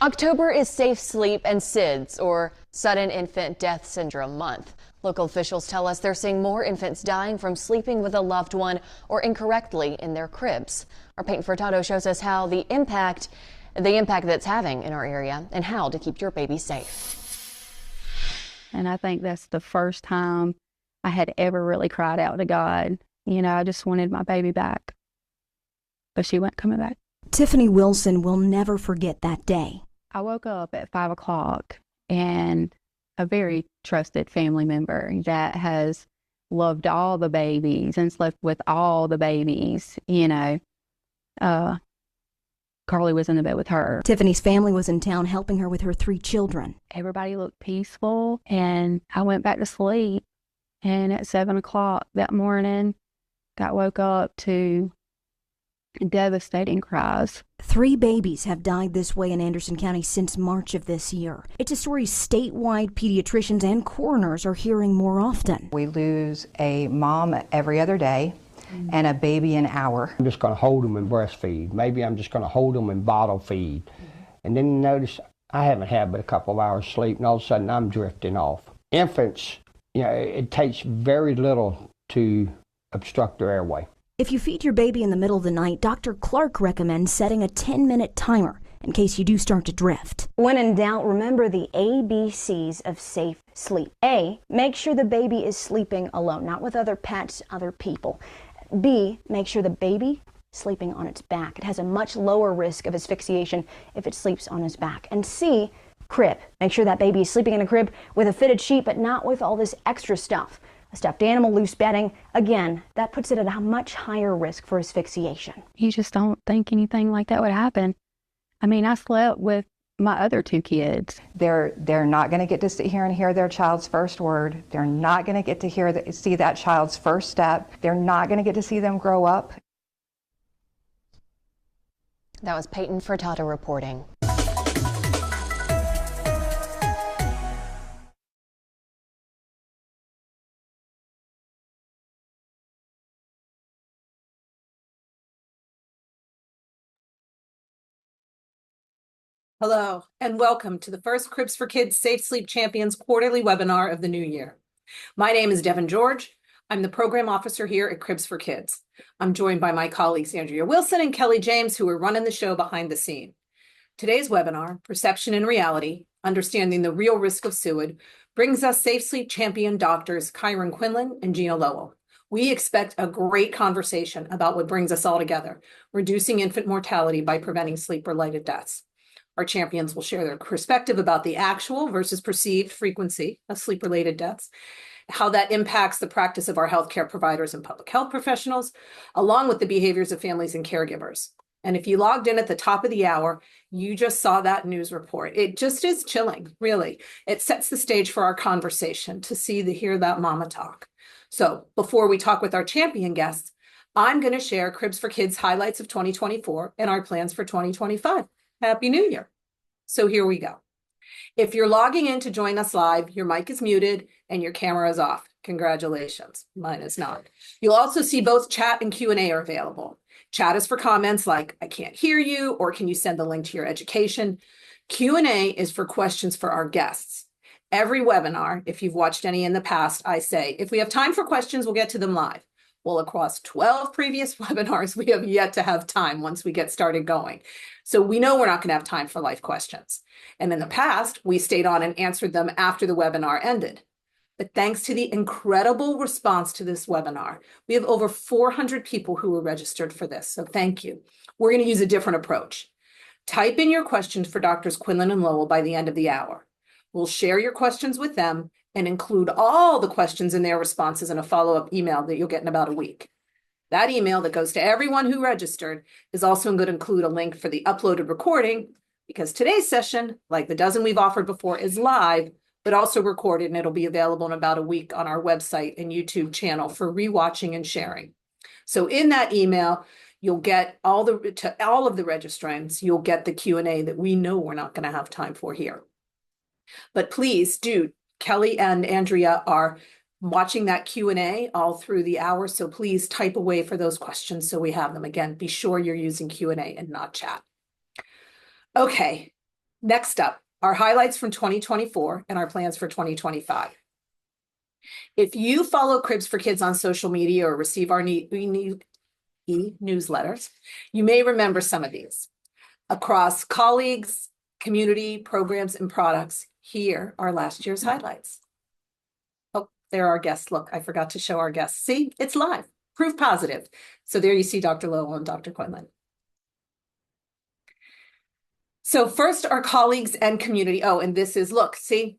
October is Safe Sleep and SIDS, or Sudden Infant Death Syndrome Month. Local officials tell us they're seeing more infants dying from sleeping with a loved one or incorrectly in their cribs. Our Peyton Furtado shows us how the impact that's having in our area and how to keep your baby safe. And I think that's the first time I had ever really cried out to God. You know, I just wanted my baby back, but she wasn't coming back. Tiffany Wilson will never forget that day. I woke up at 5 o'clock and a very trusted family member that has loved all the babies and slept with all the babies, you know, Carly was in the bed with her. Tiffany's family was in town helping her with her 3 children. Everybody looked peaceful, and I went back to sleep. And at 7 o'clock that morning, got woke up to devastating cries. 3 babies have died this way in Anderson County since March of this year. It's a story statewide pediatricians and coroners are hearing more often. We lose a mom every other day and a baby an hour. I'm just going to hold them and breastfeed. Maybe I'm just going to hold them and bottle feed. And then you notice I haven't had but a couple of hours sleep, and all of a sudden I'm drifting off. Infants, you know, it takes very little to obstruct their airway. If you feed your baby in the middle of the night, Dr. Clark recommends setting a 10-minute timer in case you do start to drift. When in doubt, remember the ABCs of safe sleep. A, make sure the baby is sleeping alone, not with other pets, other people. B, make sure the baby is sleeping on its back. It has a much lower risk of asphyxiation if it sleeps on its back. And C, crib. Make sure that baby is sleeping in a crib with a fitted sheet, but not with all this extra stuff. A stuffed animal, loose bedding, again, that puts it at a much higher risk for asphyxiation. You just don't think anything like that would happen. I mean, I slept with my other 2 kids. They're not going to get to sit here and hear their child's first word. They're not going to get to see that child's first step. They're not going to get to see them grow up. That was Peyton Furtado reporting. Hello, and welcome to the first Cribs for Kids Safe Sleep Champions quarterly webinar of the new year. My name is Devon George. I'm the program officer here at Cribs for Kids. I'm joined by my colleagues Andrea Wilson and Kelly James, who are running the show behind the scene. Today's webinar, Perception and Reality, Understanding the Real Risk of SUID, brings us Safe Sleep Champion doctors Kyran Quinlan and Gina Lowell. We expect a great conversation about what brings us all together, reducing infant mortality by preventing sleep-related deaths. Our champions will share their perspective about the actual versus perceived frequency of sleep-related deaths, how that impacts the practice of our healthcare providers and public health professionals, along with the behaviors of families and caregivers. And if you logged in at the top of the hour, you just saw that news report. It just is chilling, really. It sets the stage for our conversation to hear that mama talk. So before we talk with our champion guests, I'm going to share Cribs for Kids highlights of 2024 and our plans for 2025. Happy New Year. So here we go. If you're logging in to join us live, your mic is muted and your camera is off. Congratulations. Mine is not. You'll also see both chat and Q&A are available. Chat is for comments like, I can't hear you, or can you send the link to your education? Q&A is for questions for our guests. Every webinar, if you've watched any in the past, I say, if we have time for questions, we'll get to them live. Well, across 12 previous webinars, we have yet to have time once we get started going. So we know we're not going to have time for live questions. And in the past, we stayed on and answered them after the webinar ended. But thanks to the incredible response to this webinar, we have over 400 people who were registered for this. So thank you. We're going to use a different approach. Type in your questions for Doctors Quinlan and Lowell by the end of the hour. We'll share your questions with them and include all the questions in their responses in a follow-up email that you'll get in about a week. That email that goes to everyone who registered is also going to include a link for the uploaded recording, because today's session, like the dozen we've offered before, is live, but also recorded, and it'll be available in about a week on our website and YouTube channel for rewatching and sharing. So in that email, you'll get to all of the registrants, you'll get the Q&A that we know we're not going to have time for here. But please do. Kelly and Andrea are watching that Q&A all through the hour, so please type away for those questions so we have them. Again, be sure you're using Q&A and not chat. Okay, Next up, our highlights from 2024 and our plans for 2025. If you follow Cribs for Kids on social media or receive our e-newsletters, you may remember some of these. Across colleagues, community, programs, and products, here are last year's highlights. Oh, there are our guests. Look, I forgot to show our guests. See, it's live, proof positive. So there you see Dr. Lowell and Dr. Quinlan. So first, our colleagues and community. Oh, and this is, look, see,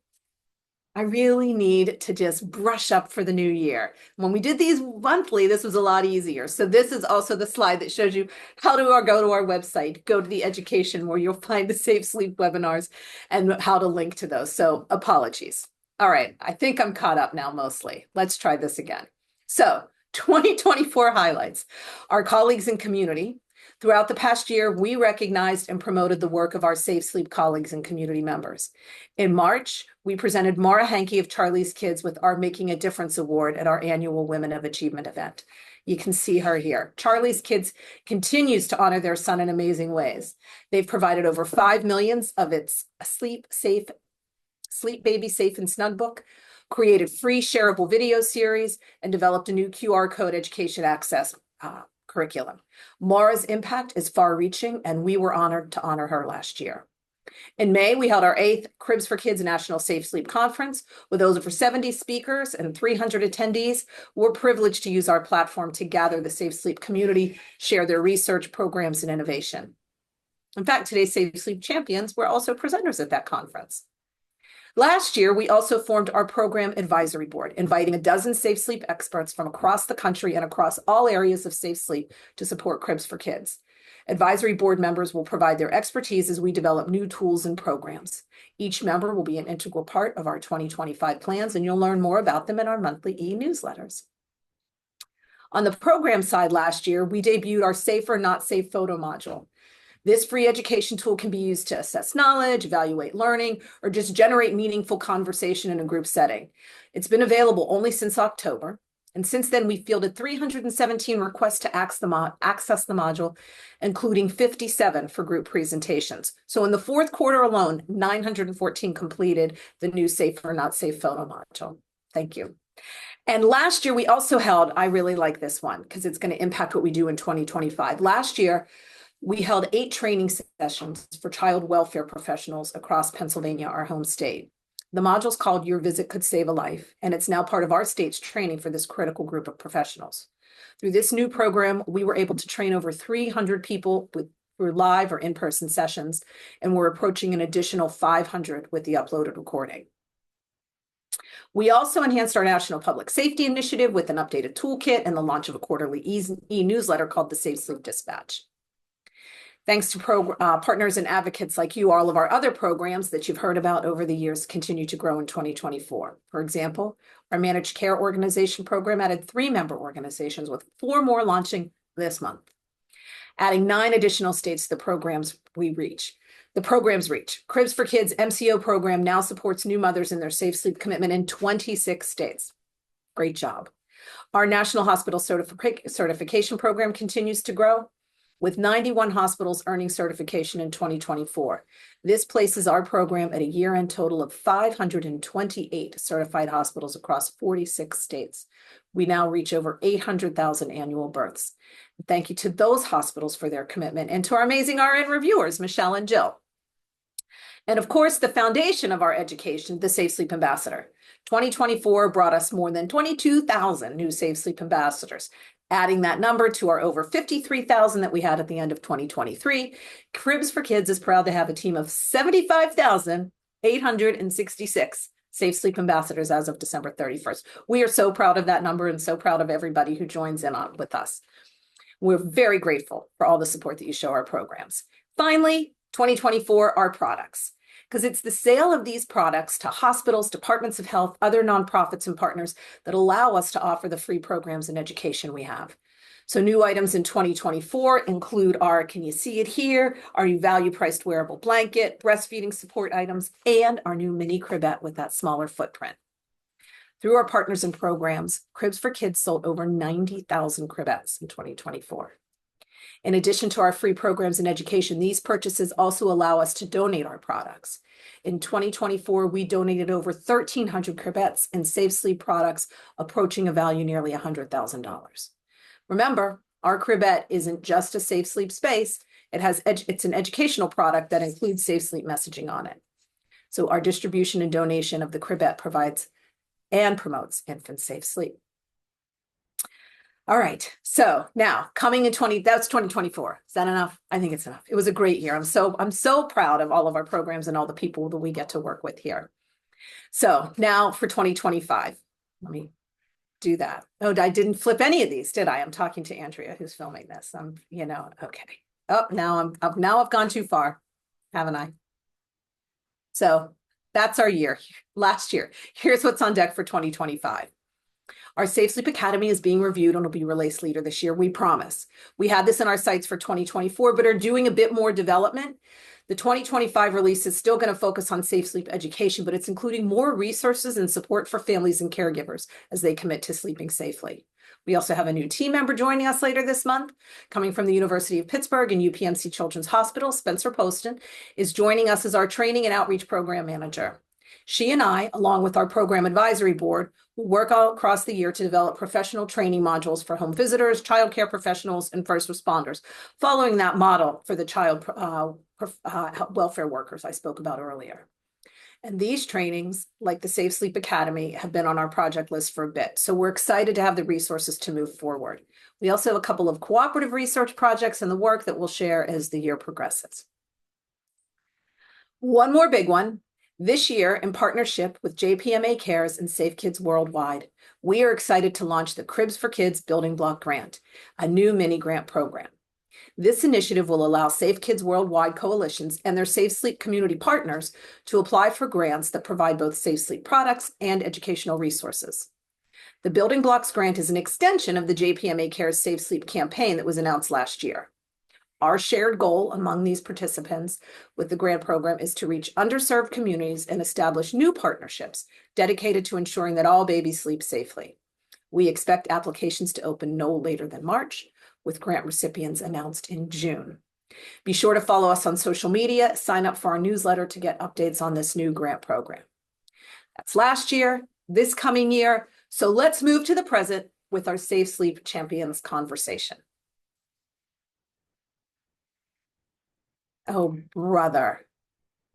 I really need to just brush up for the new year. When we did these monthly, this was a lot easier. So this is also the slide that shows you how to go to our website, go to the education where you'll find the Safe Sleep webinars and how to link to those. So apologies. All right, I think I'm caught up now mostly. Let's try this again. So 2024 highlights. Our colleagues and community. Throughout the past year, we recognized and promoted the work of our Safe Sleep colleagues and community members. In March, we presented Mara Hankey of Charlie's Kids with our Making a Difference Award at our annual Women of Achievement event. You can see her here. Charlie's Kids continues to honor their son in amazing ways. They've provided over 5 million of its Sleep Baby Safe and Snug book, created free shareable video series, and developed a new QR code education access curriculum. Mara's impact is far-reaching, and we were honored to honor her last year. In May, we held our 8th Cribs for Kids National Safe Sleep Conference with over 70 speakers and 300 attendees. We're privileged to use our platform to gather the Safe Sleep community, share their research, programs, and innovation. In fact, today's Safe Sleep champions were also presenters at that conference. Last year, we also formed our program advisory board, inviting a dozen safe sleep experts from across the country and across all areas of safe sleep to support Cribs for Kids. Advisory board members will provide their expertise as we develop new tools and programs. Each member will be an integral part of our 2025 plans, and you'll learn more about them in our monthly e-newsletters. On the program side last year, we debuted our Safe or Not Safe photo module. This free education tool can be used to assess knowledge, evaluate learning, or just generate meaningful conversation in a group setting. It's been available only since October, and since then we fielded 317 requests to access the module, including 57 for group presentations. So in the fourth quarter alone, 914 completed the new Safe or Not Safe photo module. Thank you. And last year we also held, I really like this one because it's going to impact what we do in 2025. Last year, we held 8 training sessions for child welfare professionals across Pennsylvania, our home state. The module's called Your Visit Could Save a Life, and it's now part of our state's training for this critical group of professionals. Through this new program, we were able to train over 300 people through live or in-person sessions, and we're approaching an additional 500 with the uploaded recording. We also enhanced our National Public Safety Initiative with an updated toolkit and the launch of a quarterly e-newsletter called the Safe Sleep Dispatch. Thanks to partners and advocates like you, all of our other programs that you've heard about over the years continue to grow in 2024. For example, our managed care organization program added 3 member organizations with 4 more launching this month, adding 9 additional states to the programs reach. Cribs for Kids MCO program now supports new mothers in their safe sleep commitment in 26 states. Great job. Our National Hospital Certification program continues to grow, with 91 hospitals earning certification in 2024. This places our program at a year-end total of 528 certified hospitals across 46 states. We now reach over 800,000 annual births. Thank you to those hospitals for their commitment, and to our amazing RN reviewers, Michelle and Jill. And of course, the foundation of our education, the Safe Sleep Ambassador. 2024 brought us more than 22,000 new Safe Sleep Ambassadors. Adding that number to our over 53,000 that we had at the end of 2023, Cribs for Kids is proud to have a team of 75,866 Safe Sleep Ambassadors as of December 31st. We are so proud of that number and so proud of everybody who joins in on with us. We're very grateful for all the support that you show our programs. Finally, 2024, our products, because it's the sale of these products to hospitals, departments of health, other nonprofits and partners that allow us to offer the free programs and education we have. So new items in 2024 include our, can you see it here, our new value-priced wearable blanket, breastfeeding support items, and our new mini cribette with that smaller footprint. Through our partners and programs, Cribs for Kids sold over 90,000 cribettes in 2024. In addition to our free programs and education, these purchases also allow us to donate our products. In 2024, we donated over 1,300 cribettes and Safe Sleep products approaching a value nearly $100,000. Remember, our cribette isn't just a Safe Sleep space. It's an educational product that includes Safe Sleep messaging on it. So our distribution and donation of the cribette provides and promotes infant safe sleep. All right, so now coming in that's 2024. Is that enough? I think it's enough. It was a great year. I'm so proud of all of our programs and all the people that we get to work with here. So now for 2025, let me do that. Oh, I didn't flip any of these, did I? I'm talking to Andrea, who's filming this. Okay. Oh, now I've gone too far, haven't I? So that's our year, last year. Here's what's on deck for 2025. Our Safe Sleep Academy is being reviewed and will be released later this year, we promise. We had this in our sights for 2024, but are doing a bit more development. The 2025 release is still going to focus on safe sleep education, but it's including more resources and support for families and caregivers as they commit to sleeping safely. We also have a new team member joining us later this month, coming from the University of Pittsburgh and UPMC Children's Hospital. Spencer Poston is joining us as our training and outreach program manager. She and I, along with our program advisory board, will work all across the year to develop professional training modules for home visitors, childcare professionals, and first responders, following that model for the child welfare workers I spoke about earlier. And these trainings, like the Safe Sleep Academy, have been on our project list for a bit. So we're excited to have the resources to move forward. We also have a couple of cooperative research projects in the work that we'll share as the year progresses. One more big one. This year, in partnership with JPMA Cares and Safe Kids Worldwide, we are excited to launch the Cribs for Kids Building Block Grant, a new mini grant program. This initiative will allow Safe Kids Worldwide coalitions and their Safe Sleep community partners to apply for grants that provide both Safe Sleep products and educational resources. The Building Blocks Grant is an extension of the JPMA Cares Safe Sleep campaign that was announced last year. Our shared goal among these participants with the grant program is to reach underserved communities and establish new partnerships dedicated to ensuring that all babies sleep safely. We expect applications to open no later than March, with grant recipients announced in June. Be sure to follow us on social media, sign up for our newsletter to get updates on this new grant program. That's last year, this coming year. So let's move to the present with our Safe Sleep Champions conversation. Oh, brother.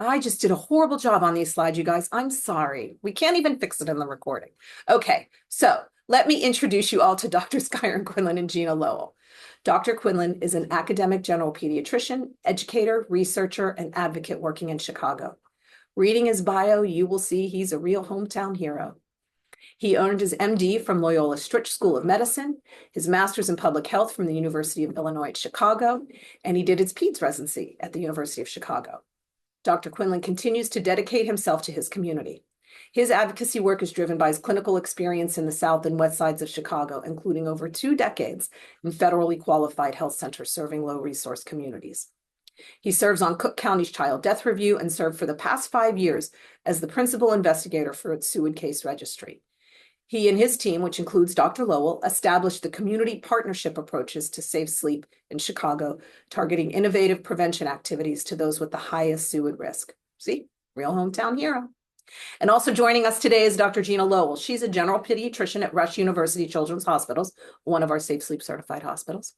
I just did a horrible job on these slides, you guys. I'm sorry. We can't even fix it in the recording. Okay, so let me introduce you all to Drs. Kyran, Quinlan, and Gina Lowell. Dr. Quinlan is an academic general pediatrician, educator, researcher, and advocate working in Chicago. Reading his bio, you will see he's a real hometown hero. He earned his MD from Loyola Stritch School of Medicine, his master's in public health from the University of Illinois at Chicago, and he did his peds residency at the University of Chicago. Dr. Quinlan continues to dedicate himself to his community. His advocacy work is driven by his clinical experience in the South and West sides of Chicago, including over 2 decades in federally qualified health centers serving low-resource communities. He serves on Cook County's Child Death Review and served for the past 5 years as the principal investigator for its SUID case registry. He and his team, which includes Dr. Lowell, established the community partnership approaches to safe sleep in Chicago, targeting innovative prevention activities to those with the highest SUID risk. See, real hometown hero. And also joining us today is Dr. Gina Lowell. She's a general pediatrician at Rush University Children's Hospitals, one of our Safe Sleep certified hospitals.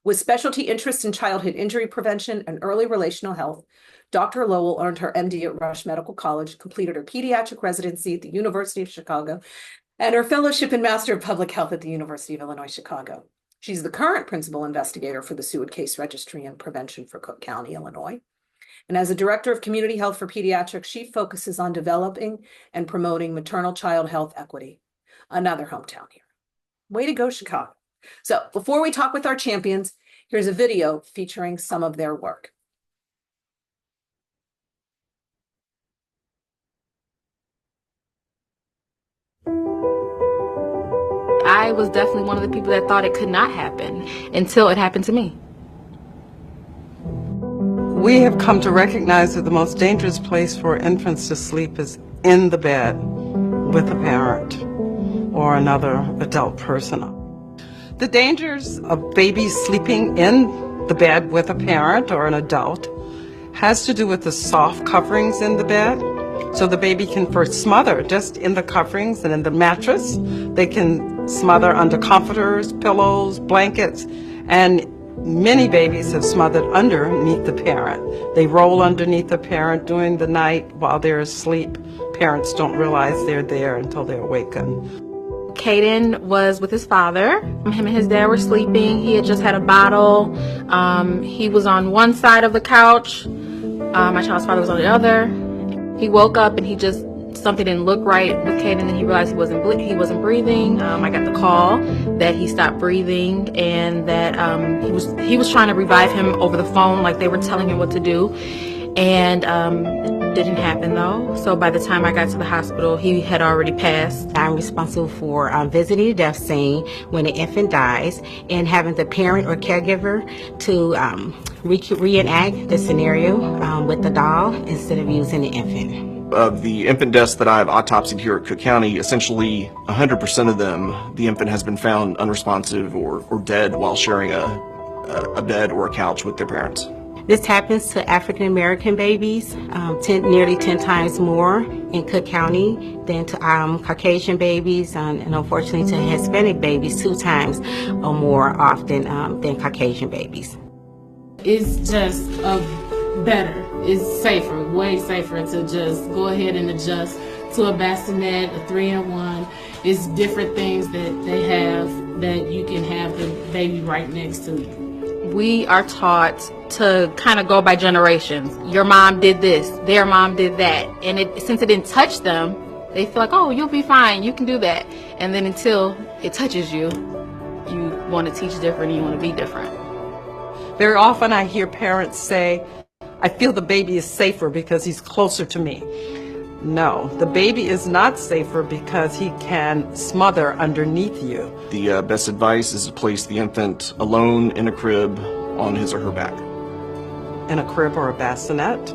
With specialty interests in childhood injury prevention and early relational health, Dr. Lowell earned her MD at Rush Medical College, completed her pediatric residency at the University of Chicago, and her fellowship in Master of Public Health at the University of Illinois, Chicago. She's the current principal investigator for the SUID case registry and prevention for Cook County, Illinois. And as a director of community health for pediatrics, she focuses on developing and promoting maternal child health equity. Another hometown hero. Way to go, Chicago. So before we talk with our champions, here's a video featuring some of their work. I was definitely one of the people that thought it could not happen until it happened to me. We have come to recognize that the most dangerous place for infants to sleep is in the bed with a parent or another adult person. The dangers of babies sleeping in the bed with a parent or an adult has to do with the soft coverings in the bed. So the baby can first smother just in the coverings and in the mattress. They can smother under comforters, pillows, blankets, and many babies have smothered underneath the parent. They roll underneath the parent during the night while they're asleep. Parents don't realize they're there until they awaken. Caden was with his father. Him and his dad were sleeping. He had just had a bottle. He was on one side of the couch. My child's father was on the other. He woke up and something didn't look right with Caden, and he realized he wasn't breathing. I got the call that he stopped breathing and that he was trying to revive him over the phone, like they were telling him what to do, and it didn't happen though. So by the time I got to the hospital, he had already passed. I'm responsible for visiting the death scene when an infant dies and having the parent or caregiver to reenact the scenario with the doll instead of using the infant. Of the infant deaths that I've autopsied here at Cook County, essentially 100% of them, the infant has been found unresponsive or dead while sharing a bed or a couch with their parents. This happens to African American babies nearly 10 times more in Cook County than to Caucasian babies, and unfortunately to Hispanic babies 2 times or more often than Caucasian babies. It's just better. It's safer, way safer to just go ahead and adjust to a bassinet, a 3-in-1. It's different things that they have that you can have the baby right next to you. We are taught to kind of go by generations. Your mom did this, their mom did that. And since it didn't touch them, they feel like, oh, you'll be fine, you can do that. And then until it touches you, you want to teach different, you want to be different. Very often I hear parents say, I feel the baby is safer because he's closer to me. No, the baby is not safer because he can smother underneath you. The best advice is to place the infant alone in a crib on his or her back. In a crib or a bassinet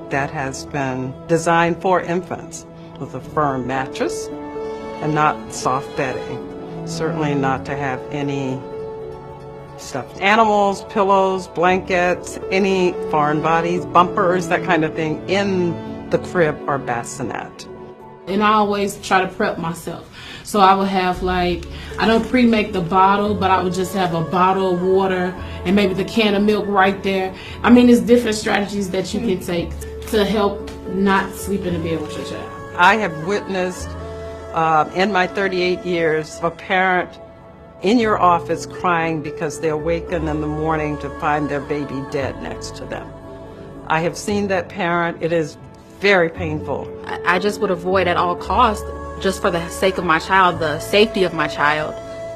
that has been designed for infants with a firm mattress and not soft bedding. Certainly not to have any stuffed animals, pillows, blankets, any foreign bodies, bumpers, that kind of thing in the crib or bassinet. And I always try to prep myself. So I would have I don't pre-make the bottle, but I would just have a bottle of water and maybe the can of milk right there. I mean, there's different strategies that you can take to help not sleep in the bed with your child. I have witnessed in my 38 years a parent in your office crying because they awaken in the morning to find their baby dead next to them. I have seen that parent. It is very painful. I just would avoid at all costs, just for the sake of my child, the safety of my child,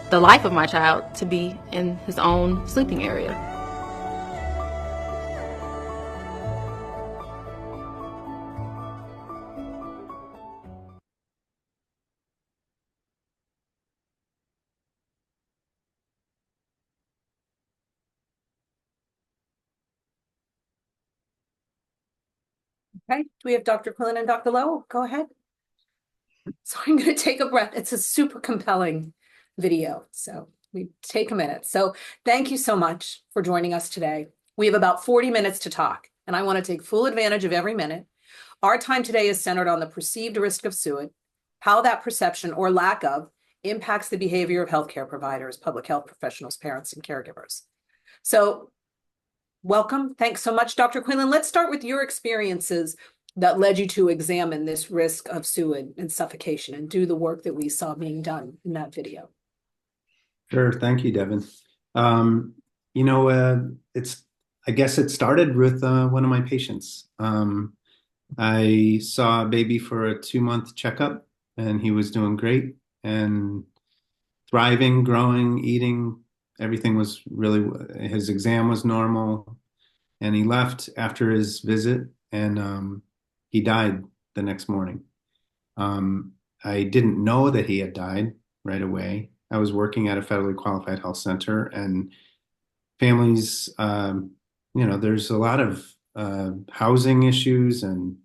the life of my child, to be in his own sleeping area. Okay, do we have Dr. Quinlan and Dr. Lowell? Go ahead. So I'm going to take a breath. It's a super compelling video, so we take a minute. So thank you so much for joining us today. We have about 40 minutes to talk, and I want to take full advantage of every minute. Our time today is centered on the perceived risk of SUID, how that perception or lack of impacts the behavior of healthcare providers, public health professionals, parents, and caregivers. So welcome. Thanks so much, Dr. Quinlan. Let's start with your experiences that led you to examine this risk of SUID and suffocation and do the work that we saw being done in that video. Sure. Thank you, Devon. I guess it started with one of my patients. I saw a baby for a 2-month checkup, and he was doing great and thriving, growing, eating. Everything was his exam was normal, and he left after his visit, and he died the next morning. I didn't know that he had died right away. I was working at a federally qualified health center, and families, there's a lot of housing issues and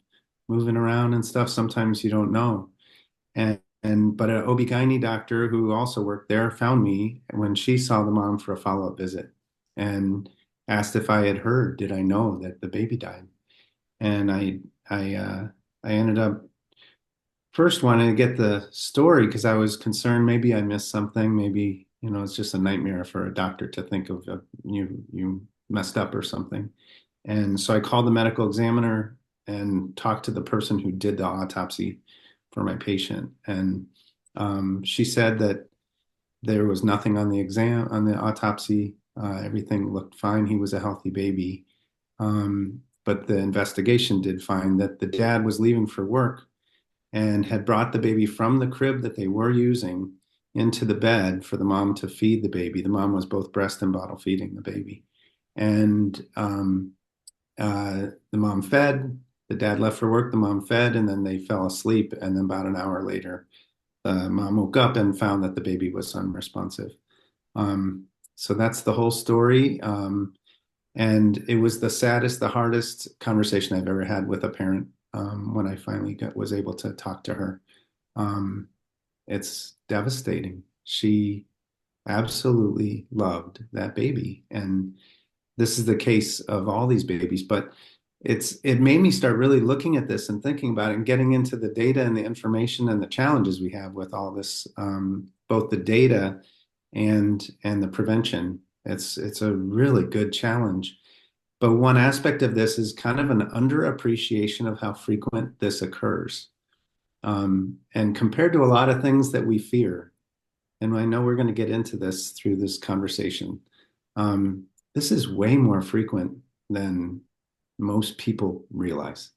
moving around and stuff. Sometimes you don't know. But an OB-GYN doctor who also worked there found me when she saw the mom for a follow-up visit. and asked if I had heard, did I know that the baby died? And I ended up first wanting to get the story because I was concerned maybe I missed something. Maybe, it's just a nightmare for a doctor to think of you messed up or something. And so I called the medical examiner and talked to the person who did the autopsy for my patient. And she said that there was nothing on the autopsy. Everything looked fine. He was a healthy baby. But the investigation did find that the dad was leaving for work and had brought the baby from the crib that they were using into the bed for the mom to feed the baby. The mom was both breast and bottle feeding the baby. And the mom fed, the dad left for work, the mom fed, and then they fell asleep. And then about an hour later, the mom woke up and found that the baby was unresponsive. So that's the whole story. And it was the saddest, the hardest conversation I've ever had with a parent when I finally was able to talk to her. It's devastating. She absolutely loved that baby. And this is the case of all these babies, but it made me start really looking at this and thinking about it and getting into the data and the information and the challenges we have with all this, both the data and the prevention. It's a really good challenge. But one aspect of this is kind of an underappreciation of how frequent this occurs. And compared to a lot of things that we fear, and I know we're going to get into this through this conversation, this is way more frequent than most people realize.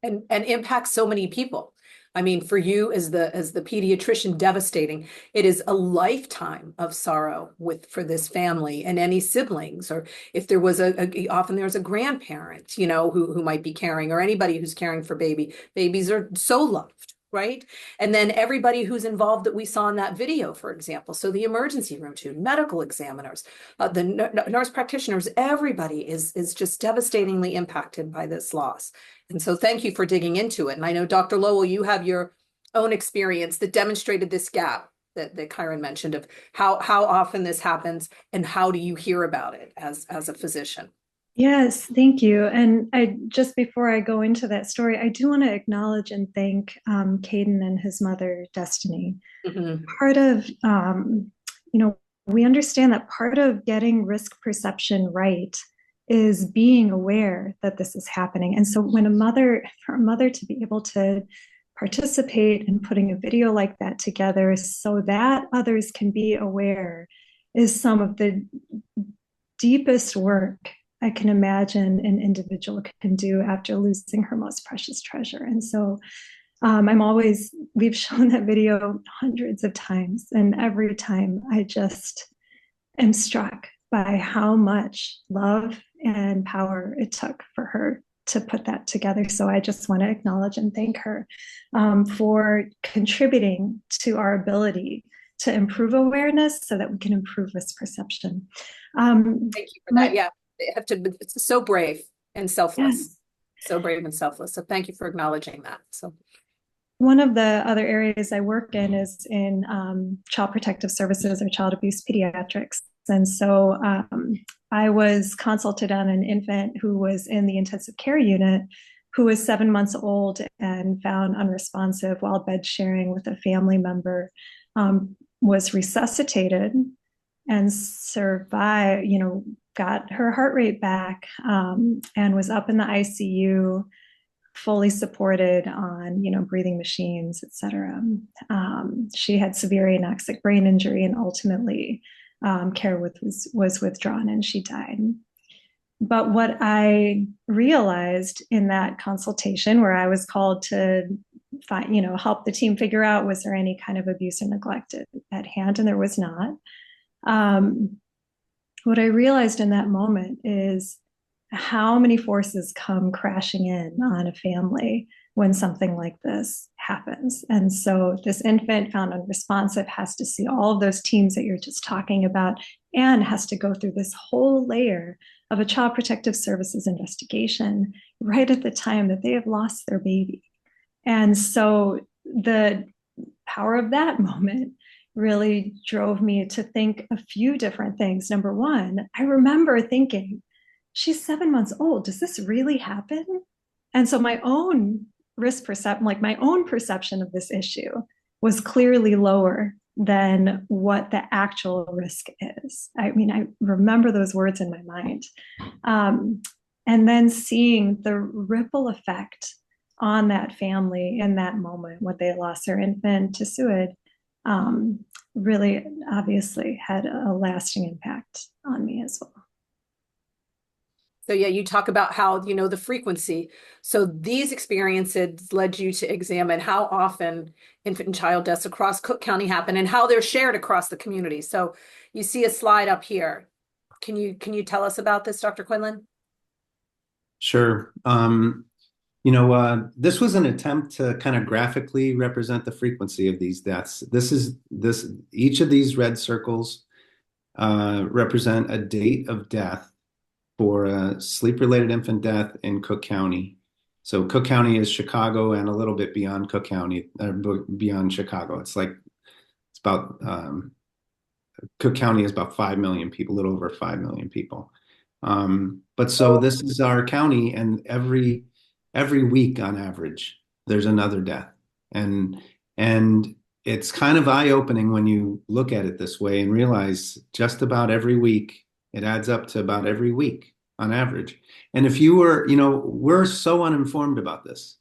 And impacts so many people. I mean, for you as the pediatrician, devastating. It is a lifetime of sorrow for this family and any siblings, or if there was often there's a grandparent, who might be caring, or anybody who's caring for babies are so loved, right? And then everybody who's involved that we saw in that video, for example. So the emergency room too, medical examiners, the nurse practitioners, everybody is just devastatingly impacted by this loss. And so thank you for digging into it. And I know, Dr. Lowell, you have your own experience that demonstrated this gap that Kyran mentioned of how often this happens and how do you hear about it as a physician? Yes, thank you. And just before I go into that story, I do want to acknowledge and thank Caden and his mother, Destiny. Mm-hmm. Part of, we understand that part of getting risk perception right is being aware that this is happening. And so for a mother to be able to participate in putting a video like that together so that others can be aware is some of the deepest work I can imagine an individual can do after losing her most precious treasure. And so we've shown that video hundreds of times, and every time I just am struck by how much love and power it took for her to put that together. So I just want to acknowledge and thank her for contributing to our ability to improve awareness so that we can improve risk perception. Thank you for that. Yeah, it's so brave and selfless. Yes. So brave and selfless. So thank you for acknowledging that. So one of the other areas I work in is in child protective services or child abuse pediatrics. And so I was consulted on an infant who was in the intensive care unit who was 7 months old and found unresponsive while bed sharing with a family member, was resuscitated and survived, got her heart rate back, and was up in the ICU, fully supported on, breathing machines, et cetera. She had severe anoxic brain injury, and ultimately care was withdrawn, and she died. But what I realized in that consultation, where I was called to help the team figure out, was there any kind of abuse or neglect at hand, and there was not. What I realized in that moment is how many forces come crashing in on a family when something like this happens. And so this infant found unresponsive has to see all of those teams that you're just talking about, and has to go through this whole layer of a child protective services investigation right at the time that they have lost their baby. And so the power of that moment really drove me to think a few different things. Number one, I remember thinking, she's 7 months old. Does this really happen? And so my own my own perception of this issue was clearly lower than what the actual risk is. I mean, I remember those words in my mind. And then seeing the ripple effect on that family in that moment when they lost their infant to SUID really obviously had a lasting impact on me as well. So yeah, you talk about how, the frequency. So these experiences led you to examine how often infant and child deaths across Cook County happen and how they're shared across the community. So you see a slide up here. Can you tell us about this, Dr. Quinlan? Sure. This was an attempt to kind of graphically represent the frequency of these deaths. Each of these red circles represent a date of death for a sleep-related infant death in Cook County. So Cook County is Chicago and a little bit beyond Cook County, beyond Chicago. Cook County is about 5 million people, a little over 5 million people. But so this is our county, and every week on average, there's another death. And it's kind of eye-opening when you look at it this way and realize just about every week, it adds up to about every week on average. And if you were, we're so uninformed about this.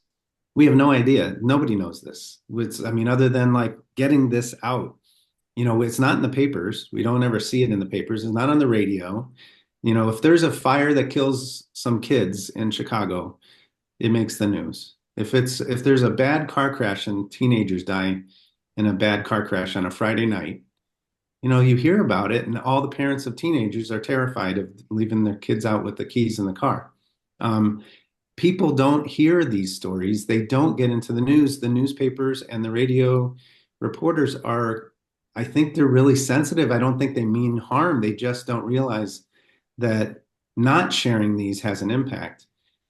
We have no idea. Nobody knows this. Other than like getting this out, it's not in the papers. We don't ever see it in the papers. It's not on the radio. If there's a fire that kills some kids in Chicago, it makes the news. If there's a bad car crash and teenagers die in a bad car crash on a Friday night, you hear about it, and all the parents of teenagers are terrified of leaving their kids out with the keys in the car. People don't hear these stories. They don't get into the news. The newspapers and the radio reporters I think they're really sensitive. I don't think they mean harm. They just don't realize that not sharing these has an impact.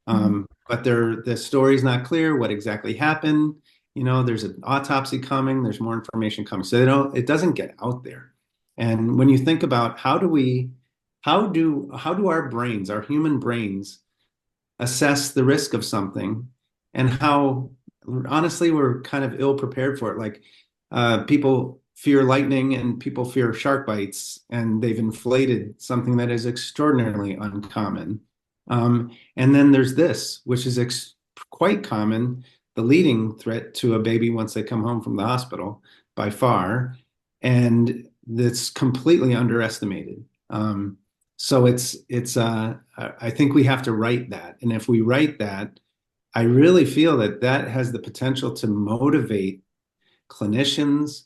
But the story's not clear what exactly happened. There's an autopsy coming. There's more information coming. So it doesn't get out there. And when you think about how do our brains, our human brains, assess the risk of something, and how honestly we're kind of ill prepared for it. Like people fear lightning and people fear shark bites, and they've inflated something that is extraordinarily uncommon. And then there's this, which is quite common, the leading threat to a baby once they come home from the hospital by far. And that's completely underestimated. So I think we have to write that. And if we write that, I really feel that has the potential to motivate clinicians,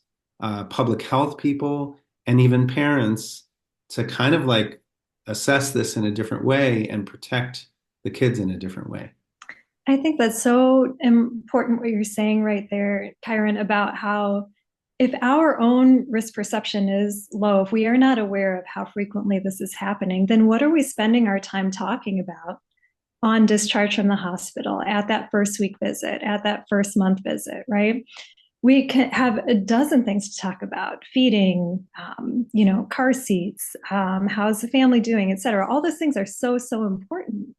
public health people, and even parents to kind of like assess this in a different way and protect the kids in a different way. I think that's so important what you're saying right there, Kyran, about how if our own risk perception is low, if we are not aware of how frequently this is happening, then what are we spending our time talking about on discharge from the hospital, at that first week visit, at that first month visit, right? We can have a dozen things to talk about: feeding, car seats, how's the family doing, et cetera. All those things are so, so important.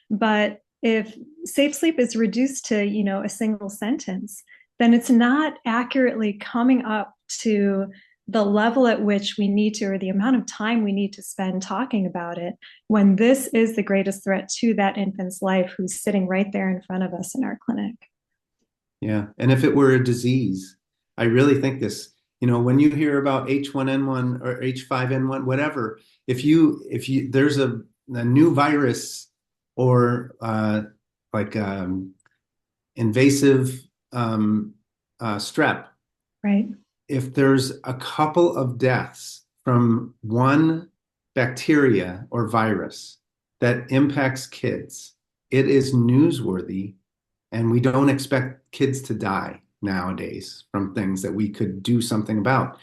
But if safe sleep is reduced to, a single sentence, then it's not accurately coming up to the level at which we need to, or the amount of time we need to spend talking about it, when this is the greatest threat to that infant's life who's sitting right there in front of us in our clinic. Yeah. And if it were a disease, I really think this, when you hear about H1N1 or H5N1, whatever, if there's a new virus or invasive strep, right? If there's a couple of deaths from one bacteria or virus that impacts kids, it is newsworthy. And we don't expect kids to die nowadays from things that we could do something about,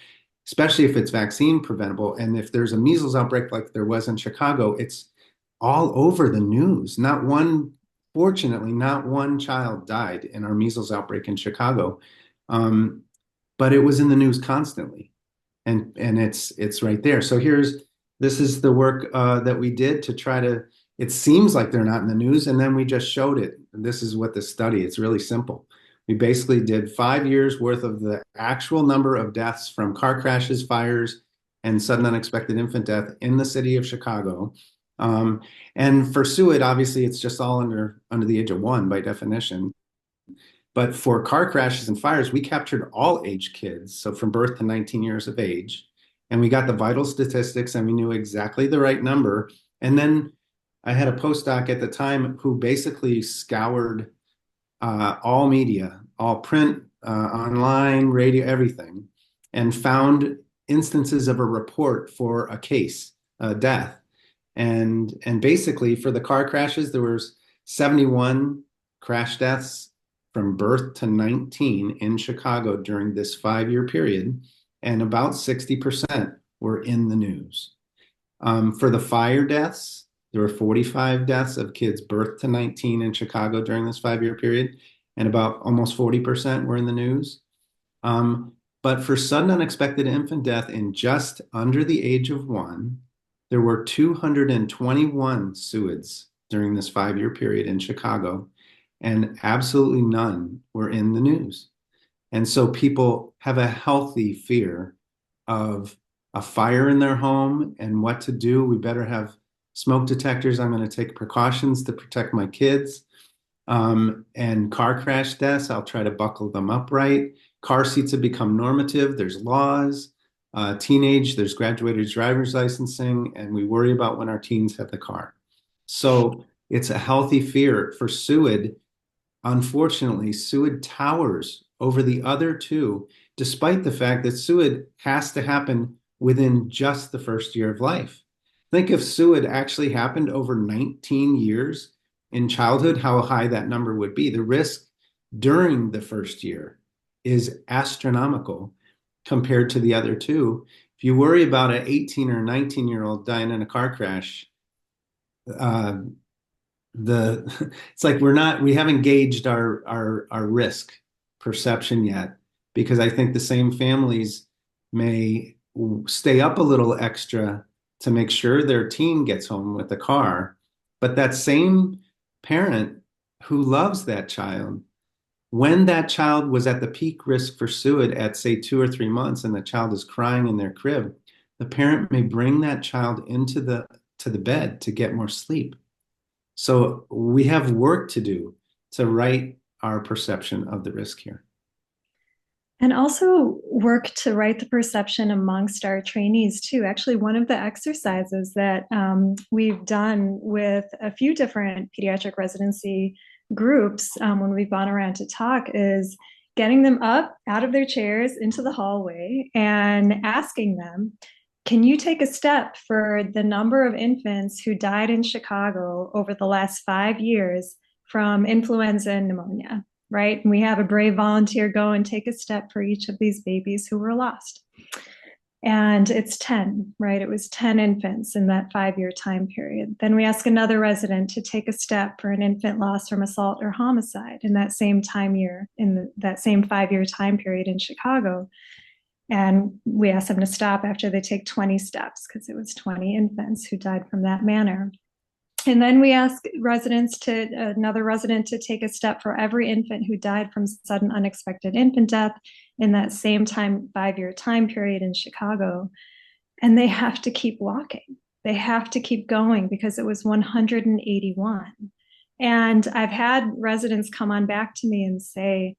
especially if it's vaccine preventable. And if there's a measles outbreak like there was in Chicago, it's all over the news. Fortunately, not one child died in our measles outbreak in Chicago. But it was in the news constantly. and it's right there. So this is the work that we did to try to. It seems like they're not in the news, and then we just showed it. This is what the study. It's really simple. We basically did 5 years worth of the actual number of deaths from car crashes, fires, and sudden unexpected infant death in the city of Chicago. And for SUID, obviously, it's just all under the age of 1 by definition. But for car crashes and fires, we captured all age kids, so from birth to 19 years of age. And we got the vital statistics and we knew exactly the right number. And then I had a postdoc at the time who basically scoured all media, all print, online, radio, everything, and found instances of a report for a case, a death. And basically for the car crashes, there was 71 crash deaths from birth to 19 in Chicago during this 5-year period, and about 60% were in the news. For the fire deaths, there were 45 deaths of kids birth to 19 in Chicago during this 5-year period, and about almost 40% were in the news. But for sudden unexpected infant death in just under the age of 1, there were 221 SUIDs during this 5-year period in Chicago, and absolutely none were in the news. And so people have a healthy fear of a fire in their home and what to do. We better have smoke detectors. I'm going to take precautions to protect my kids. And car crash deaths, I'll try to buckle them up right. Car seats have become normative. There's laws. Teenage, there's graduated driver's licensing, and we worry about when our teens have the car. So it's a healthy fear. For SUID, unfortunately, SUID towers over the other two, despite the fact that SUID has to happen within just the first year of life. Think if SUID actually happened over 19 years in childhood, how high that number would be. The risk during the first year is astronomical compared to the other two. If you worry about an 18 or 19-year-old dying in a car crash, it's like we haven't gauged our risk perception yet, because I think the same families may stay up a little extra to make sure their teen gets home with the car, but that same parent who loves that child, when that child was at the peak risk for SUID at, say, 2 or 3 months, and the child is crying in their crib, the parent may bring that child into the bed to get more sleep. So we have work to do to right our perception of the risk here. And also work to right the perception amongst our trainees too. Actually, one of the exercises that we've done with a few different pediatric residency groups when we've gone around to talk is getting them up out of their chairs into the hallway and asking them, can you take a step for the number of infants who died in Chicago over the last 5 years from influenza and pneumonia, right? And we have a brave volunteer go and take a step for each of these babies who were lost. And it's 10, right? It was 10 infants in that 5-year time period. Then we ask another resident to take a step for an infant lost from assault or homicide in that same that same 5-year time period in Chicago. And we ask them to stop after they take 20 steps, because it was 20 infants who died from that manner. And then we ask another resident to take a step for every infant who died from sudden unexpected infant death in that same 5-year time period in Chicago. And they have to keep walking. They have to keep going, because it was 181. And I've had residents come on back to me and say,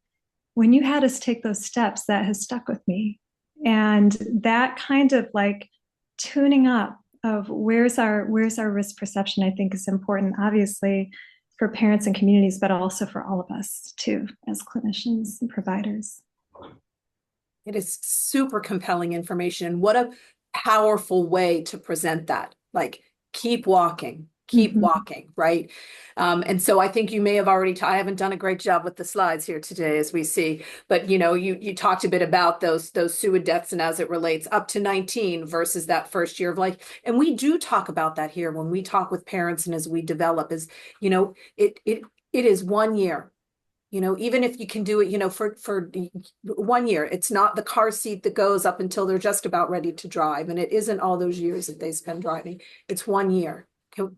when you had us take those steps, that has stuck with me. And that kind of like tuning up of where's our risk perception, I think, is important, obviously, for parents and communities, but also for all of us too, as clinicians and providers. It is super compelling information. And what a powerful way to present that. Like, keep walking, walking, right? And so I think you may have already, I haven't done a great job with the slides here today, as we see, but you talked a bit about those SUID deaths and as it relates up to 19 versus that first year of life. And we do talk about that here when we talk with parents and as we develop is, it is 1 year. even if you can do it, for 1 year, it's not the car seat that goes up until they're just about ready to drive. And it isn't all those years that they spend driving. It's 1 year.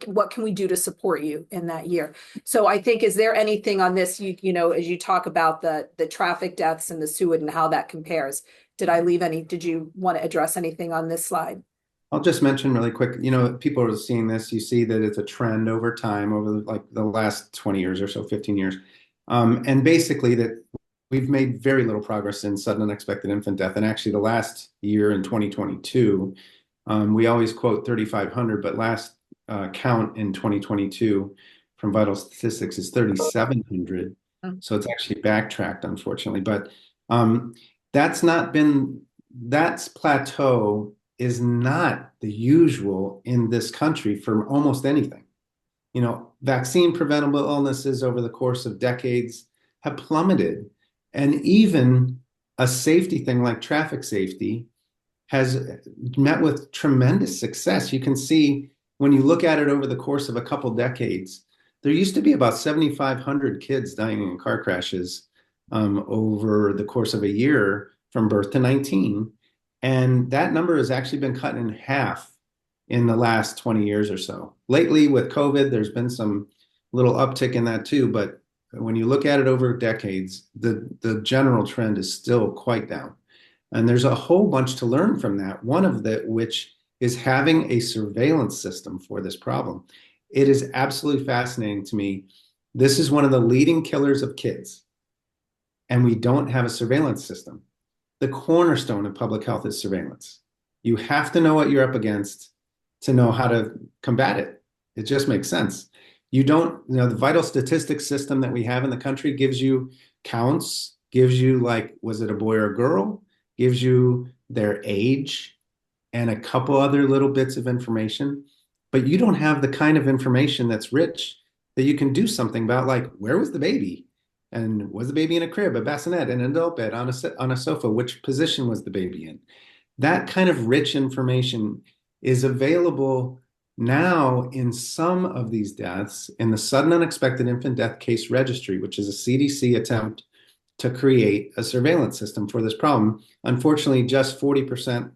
What can we do to support you in that year? So I think, is there anything on this, as you talk about the traffic deaths and the SUID and how that compares? Did you want to address anything on this slide? I'll just mention really quick, people are seeing this, you see that it's a trend over time, over like the last 20 years or so, 15 years. And basically that we've made very little progress in sudden unexpected infant death. And actually the last year in 2022, we always quote 3,500, but last count in 2022 from Vital Statistics is 3,700. So it's actually backtracked, unfortunately. But that's plateau is not the usual in this country for almost anything. Vaccine preventable illnesses over the course of decades have plummeted. And even a safety thing like traffic safety has met with tremendous success. You can see when you look at it over the course of a couple decades, there used to be about 7,500 kids dying in car crashes over the course of a year from birth to 19. And that number has actually been cut in half in the last 20 years or so. Lately with COVID, there's been some little uptick in that too, but when you look at it over decades, the general trend is still quite down. And there's a whole bunch to learn from that. One of which is having a surveillance system for this problem. It is absolutely fascinating to me. This is one of the leading killers of kids, and we don't have a surveillance system. The cornerstone of public health is surveillance. You have to know what you're up against to know how to combat it. It just makes sense. The vital statistics system that we have in the country gives you counts, gives you was it a boy or a girl, gives you their age and a couple other little bits of information, but you don't have the kind of information that's rich that you can do something about, where was the baby? And was the baby in a crib, a bassinet, an adult bed, on a sofa? Which position was the baby in? That kind of rich information is available now in some of these deaths in the Sudden Unexpected Infant Death Case Registry, which is a CDC attempt to create a surveillance system for this problem. Unfortunately, just 40%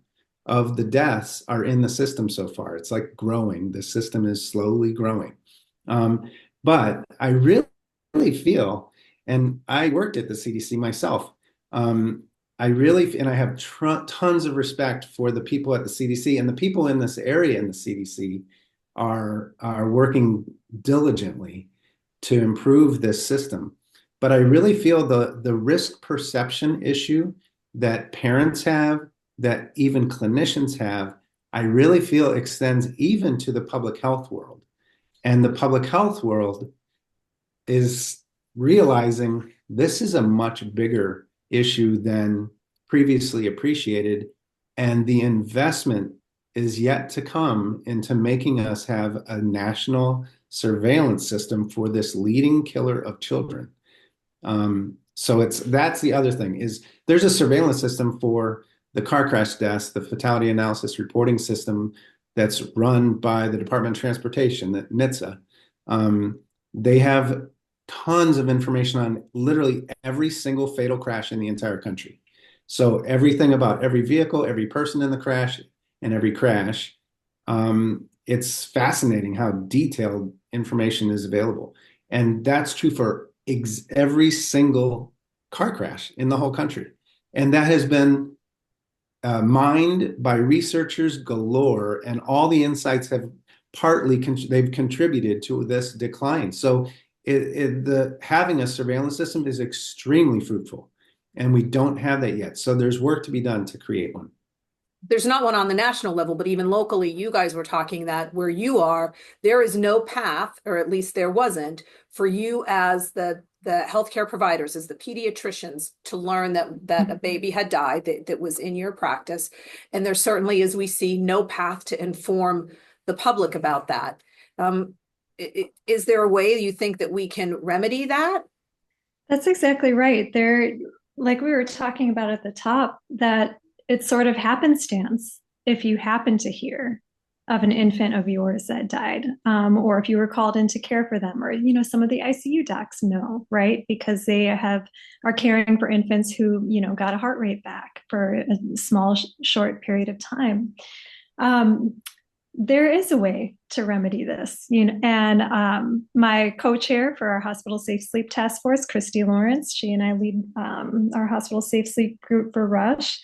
of the deaths are in the system so far. It's growing. The system is slowly growing. But I really feel, and I worked at the CDC myself, I have tons of respect for the people at the CDC, and the people in this area in the CDC are working diligently to improve this system. But I really feel the risk perception issue that parents have, that even clinicians have, I really feel extends even to the public health world. And the public health world is realizing this is a much bigger issue than previously appreciated, and the investment is yet to come into making us have a national surveillance system for this leading killer of children. So that's the other thing, is there's a surveillance system for the car crash deaths, the fatality analysis reporting system that's run by the Department of Transportation, the NHTSA. They have tons of information on literally every single fatal crash in the entire country. So everything about every vehicle, every person in the crash, and every crash. It's fascinating how detailed information is available. And that's true for every single car crash in the whole country. And that has been mined by researchers galore, and all the insights have they've contributed to this decline. So having a surveillance system is extremely fruitful, and we don't have that yet. So there's work to be done to create one. There's not one on the national level, but even locally, you guys were talking that where you are, there is no path, or at least there wasn't, for you as the healthcare providers, as the pediatricians, to learn that a baby had died that was in your practice. And there certainly, as we see, no path to inform the public about that. Is there a way you think that we can remedy that? That's exactly right. Like we were talking about at the top, that it's sort of happenstance if you happen to hear of an infant of yours that died, or if you were called in to care for them, or some of the ICU docs know, right, because they are caring for infants who got a heart rate back for a small short period of time. There is a way to remedy this, and my co-chair for our Hospital Safe Sleep Task Force, Christy Lawrence, she and I lead our Hospital Safe Sleep group for Rush.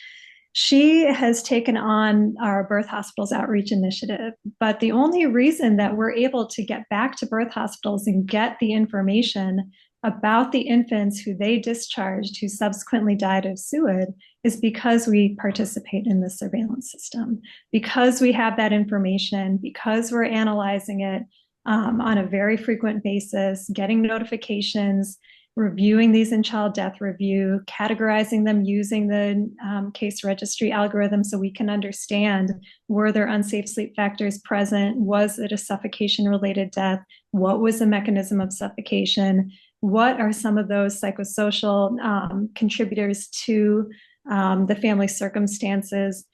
She has taken on our birth hospitals outreach initiative, but the only reason that we're able to get back to birth hospitals and get the information about the infants who they discharged who subsequently died of SUID is because we participate in the surveillance system, because we have that information, because we're analyzing it on a very frequent basis, getting notifications, reviewing these in child death review, categorizing them using the case registry algorithm so we can understand, were there unsafe sleep factors present? Was it a suffocation-related death? What was the mechanism of suffocation? What are some of those psychosocial contributors to the family circumstances?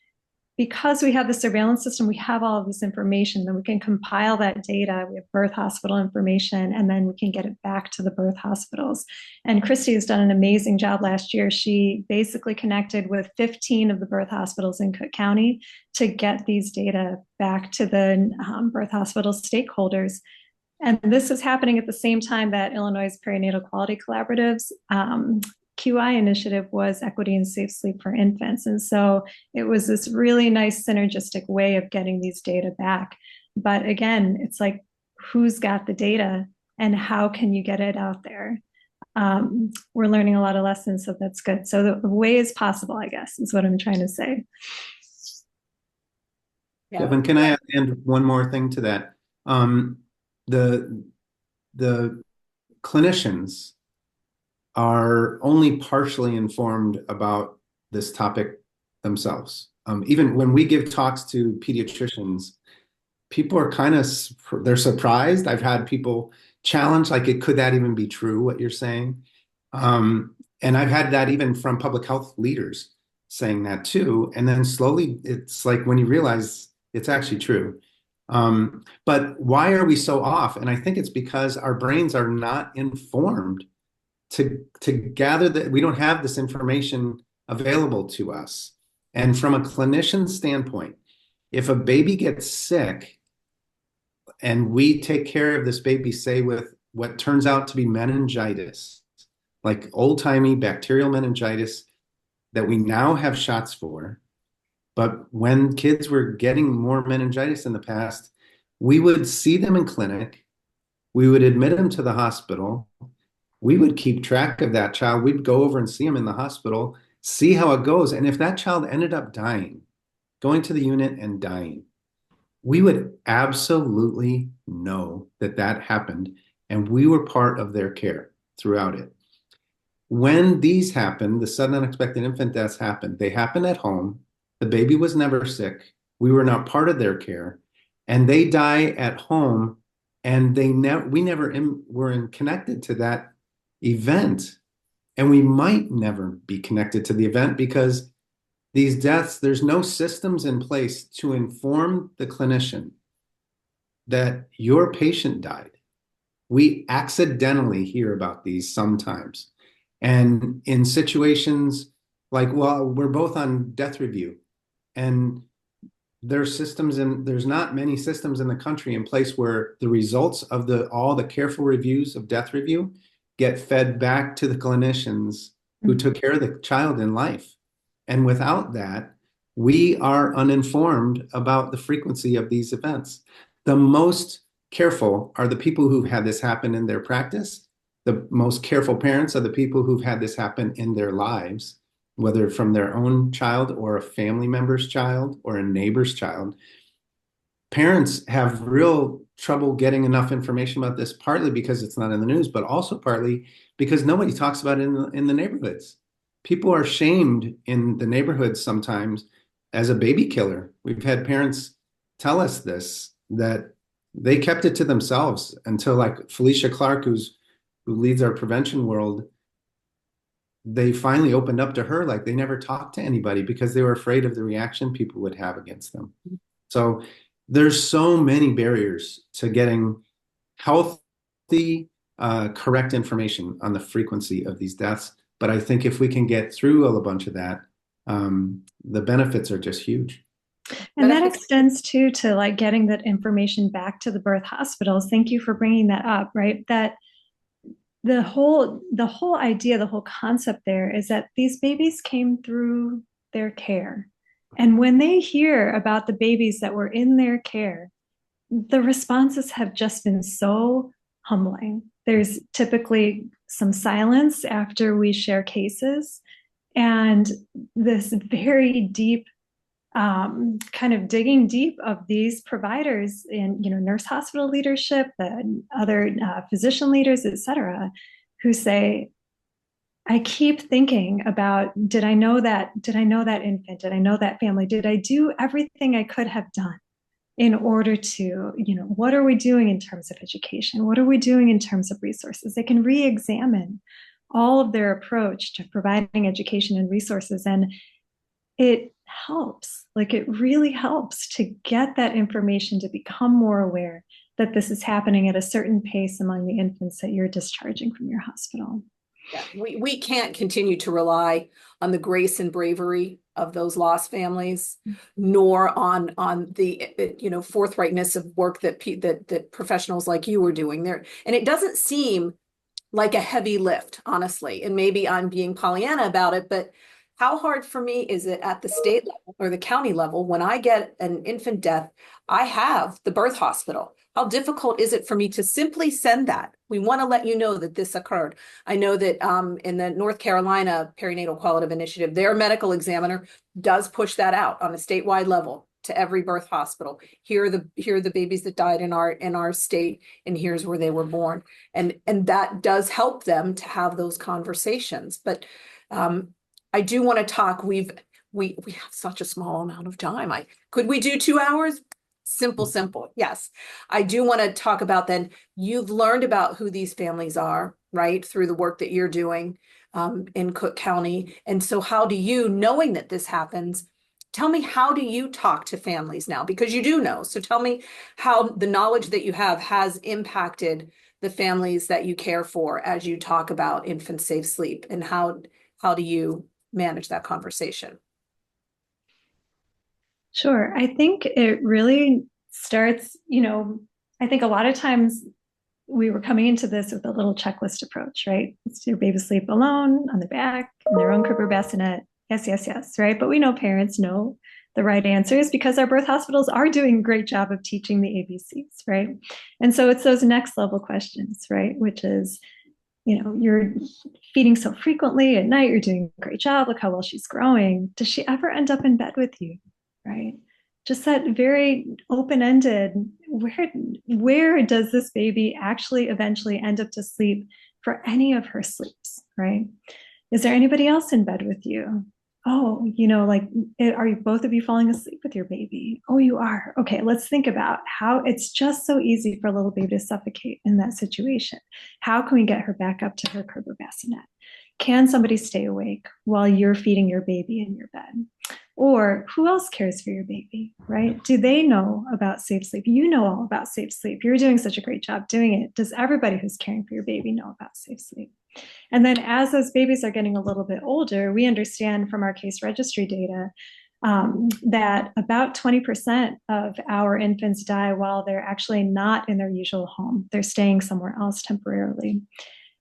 Because we have the surveillance system, we have all of this information, then we can compile that data. We have birth hospital information, and then we can get it back to the birth hospitals. And Christy has done an amazing job last year. She basically connected with 15 of the birth hospitals in Cook County to get these data back to the birth hospital stakeholders. And this is happening at the same time that Illinois Perinatal Quality Collaborative's QI initiative was equity and safe sleep for infants. And so it was this really nice synergistic way of getting these data back. But again, it's like, who's got the data and how can you get it out there? We're learning a lot of lessons, so that's good. So the way is possible, I guess, is what I'm trying to say. Yeah. Devon, can I add one more thing to that? The clinicians are only partially informed about this topic themselves. Even when we give talks to pediatricians, people are they're surprised. I've had people challenge, like, could that even be true, what you're saying? And I've had that even from public health leaders saying that too. And then slowly, it's like when you realize it's actually true. But why are we so off? And I think it's because our brains are not informed to gather that. We don't have this information available to us. And from a clinician standpoint, if a baby gets sick and we take care of this baby, say with what turns out to be meningitis, like old-timey bacterial meningitis that we now have shots for, but when kids were getting more meningitis in the past, we would see them in clinic, we would admit them to the hospital, we would keep track of that child. We'd go over and see him in the hospital, see how it goes. And if that child ended up dying, going to the unit and dying, we would absolutely know that that happened. And we were part of their care throughout it. When these happen, the sudden unexpected infant deaths happen, they happen at home. The baby was never sick. We were not part of their care. And they die at home. And we never were connected to that event, and we might never be connected to the event because these deaths, there's no systems in place to inform the clinician that your patient died. We accidentally hear about these sometimes, and in situations like, well, we're both on death review, and there's not many systems in the country in place where the results of all the careful reviews of death review get fed back to the clinicians who took care of the child in life. And without that, we are uninformed about the frequency of these events. The most careful are the people who've had this happen in their practice. The most careful parents are the people who've had this happen in their lives, whether from their own child or a family member's child or a neighbor's child. Parents have real trouble getting enough information about this, partly because it's not in the news, but also partly because nobody talks about it in the neighborhoods. People are shamed in the neighborhoods sometimes as a baby killer. We've had parents tell us this, that they kept it to themselves until, like Felicia Clark, who leads our prevention world, they finally opened up to her. Like, they never talked to anybody because they were afraid of the reaction people would have against them. So there's so many barriers to getting healthy, correct information on the frequency of these deaths. But I think if we can get through a bunch of that, the benefits are just huge. And that extends too to like getting that information back to the birth hospitals. Thank you for bringing that up, right? That the whole idea, the whole concept there is that these babies came through their care. And when they hear about the babies that were in their care, the responses have just been so humbling. There's typically some silence after we share cases, and this very deep kind of digging deep of these providers in, nurse hospital leadership, and other physician leaders, et cetera, who say, I keep thinking about, did I know that infant? Did I know that family? Did I do everything I could have done in order to, what are we doing in terms of education? What are we doing in terms of resources? They can re-examine all of their approach to providing education and resources. And it helps, like it really helps to get that information, to become more aware that this is happening at a certain pace among the infants that you're discharging from your hospital. Yeah, we can't continue to rely on the grace and bravery of those lost families, nor on the forthrightness of work that professionals like you are doing there. And it doesn't seem like a heavy lift, honestly. And maybe I'm being Pollyanna about it, but how hard for me is it at the state level or the county level when I get an infant death? I have the birth hospital. How difficult is it for me to simply send that? We want to let you know that this occurred. I know that in the North Carolina Perinatal Qualitative Initiative, their medical examiner does push that out on a statewide level to every birth hospital. Here are the babies that died in our state, and here's where they were born. And that does help them to have those conversations. But I do want to talk. We have such a small amount of time. Could we do 2 hours? Simple. Yes. I do want to talk about then, you've learned about who these families are, right? Through the work that you're doing in Cook County. And so how do you, knowing that this happens, tell me, how do you talk to families now? Because you do know. So tell me how the knowledge that you have has impacted the families that you care for as you talk about infant safe sleep, and how do you manage that conversation? Sure. I think it really starts, I think a lot of times we were coming into this with a little checklist approach, right? It's your baby sleep alone, on the back, in their own crib or bassinet. Yes, right? But we know parents know the right answers because our birth hospitals are doing a great job of teaching the ABCs, right? And so it's those next level questions, right? Which is, you're feeding so frequently at night, you're doing a great job, look how well she's growing. Does she ever end up in bed with you, right? Just that very open-ended, where does this baby actually eventually end up to sleep for any of her sleeps, right? Is there anybody else in bed with you? Oh, are you both of you falling asleep with your baby? Oh, you are. Okay, let's think about how it's just so easy for a little baby to suffocate in that situation. How can we get her back up to her crib or bassinet? Can somebody stay awake while you're feeding your baby in your bed? Or who else cares for your baby, right? Do they know about safe sleep? You know all about safe sleep. You're doing such a great job doing it. Does everybody who's caring for your baby know about safe sleep? And then as those babies are getting a little bit older, we understand from our case registry data that about 20% of our infants die while they're actually not in their usual home. They're staying somewhere else temporarily.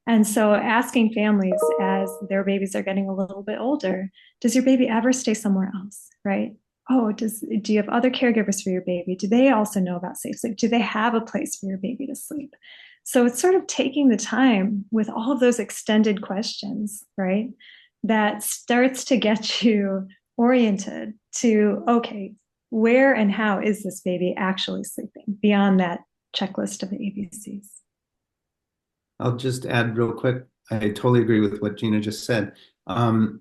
And so asking families as their babies are getting a little bit older, does your baby ever stay somewhere else, right? Oh, do you have other caregivers for your baby? Do they also know about safe sleep? Do they have a place for your baby to sleep? So it's sort of taking the time with all of those extended questions, right? That starts to get you oriented to, okay, where and how is this baby actually sleeping beyond that checklist of the ABCs? I'll just add real quick. I totally agree with what Gina just said. 2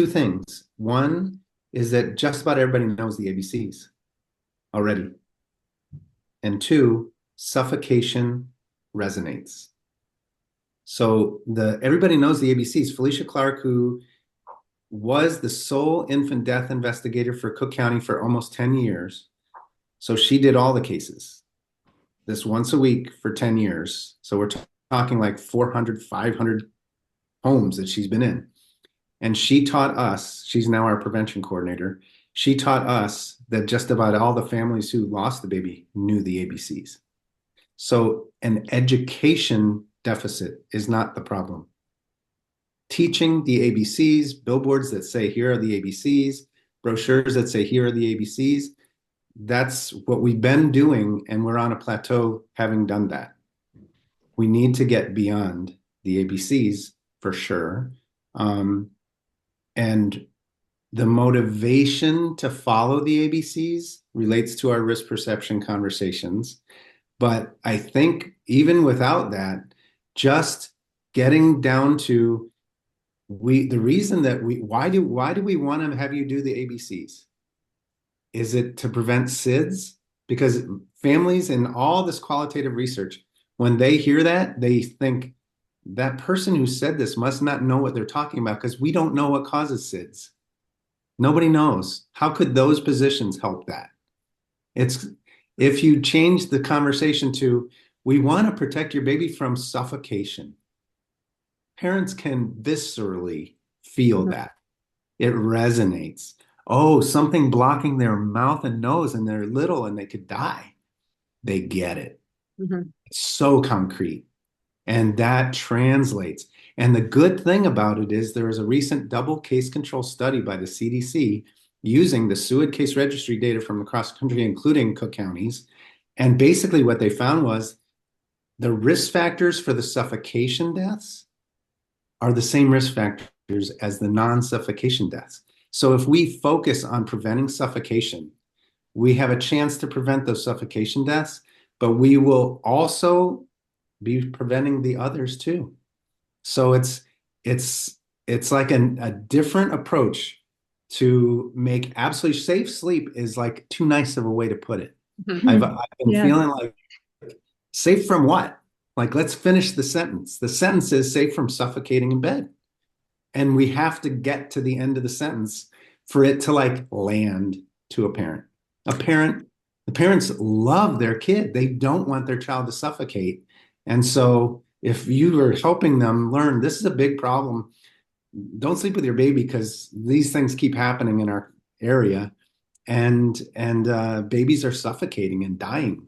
things. One is that just about everybody knows the ABCs already. And 2, suffocation resonates. So everybody knows the ABCs. Felicia Clark, who was the sole infant death investigator for Cook County for almost 10 years, So she did all the cases, this once a week for 10 years. So we're talking like 400, 500 homes that she's been in. And she taught us, she's now our prevention coordinator. She taught us that just about all the families who lost the baby knew the ABCs. So an education deficit is not the problem. Teaching the ABCs, billboards that say, here are the ABCs, brochures that say, here are the ABCs, that's what we've been doing, and we're on a plateau having done that. We need to get beyond the ABCs for sure. And the motivation to follow the ABCs relates to our risk perception conversations. But I think even without that, just getting down to the reason that why do we want to have you do the ABCs? Is it to prevent SIDS? Because families in all this qualitative research, when they hear that, they think that person who said this must not know what they're talking about, because we don't know what causes SIDS. Nobody knows. How could those positions help that? It's if you change the conversation to, we want to protect your baby from suffocation. Parents can viscerally feel that. It resonates. Oh, something blocking their mouth and nose, and they're little and they could die. They get it. It's so concrete. And that translates. And the good thing about it is there was a recent double case control study by the CDC using the SUID case registry data from across the country, including Cook counties. And basically what they found was the risk factors for the suffocation deaths are the same risk factors as the non-suffocation deaths. So if we focus on preventing suffocation, we have a chance to prevent those suffocation deaths, but we will also be preventing the others too. So it's like a different approach to make absolutely safe sleep is like too nice of a way to put it. I've been feeling like, safe from what? Like, let's finish the sentence. The sentence is safe from suffocating in bed. And we have to get to the end of the sentence for it to like land to a parent. The parents love their kid. They don't want their child to suffocate. And so if you are helping them learn, this is a big problem. Don't sleep with your baby because these things keep happening in our area, and babies are suffocating and dying,